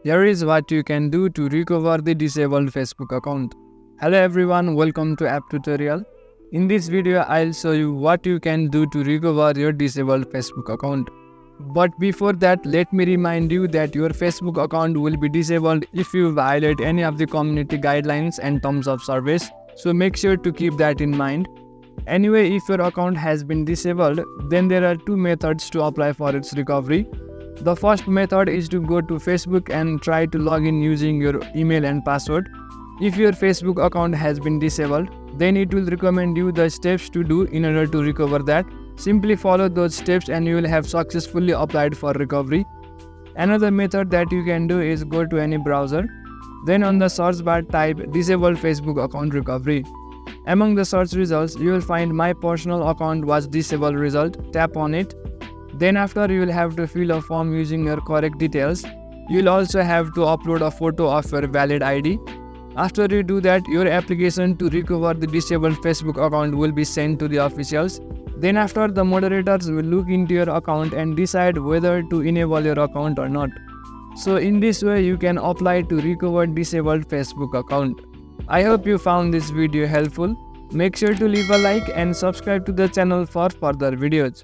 Here is what you can do to recover the disabled Facebook account. Hello everyone, welcome to app tutorial. In this video, I'll show you what you can do to recover your disabled Facebook account. But before that, let me remind you that your Facebook account will be disabled if you violate any of the community guidelines and terms of service. So make sure to keep that in mind. Anyway, if your account has been disabled, then there are two methods to apply for its recovery. The first method is to go to Facebook and try to log in using your email and password. If your Facebook account has been disabled, then it will recommend you the steps to do in order to recover that. Simply follow those steps and you will have successfully applied for recovery. Another method that you can do is go to any browser. Then on the search bar type disabled Facebook account recovery. Among the search results, you will find my personal account was disabled result. Tap on it. Then after, you will have to fill a form using your correct details. You will also have to upload a photo of your valid ID. After you do that, your application to recover the disabled Facebook account will be sent to the officials. Then after, the moderators will look into your account and decide whether to enable your account or not. So in this way, you can apply to recover disabled Facebook account. I hope you found this video helpful. Make sure to leave a like and subscribe to the channel for further videos.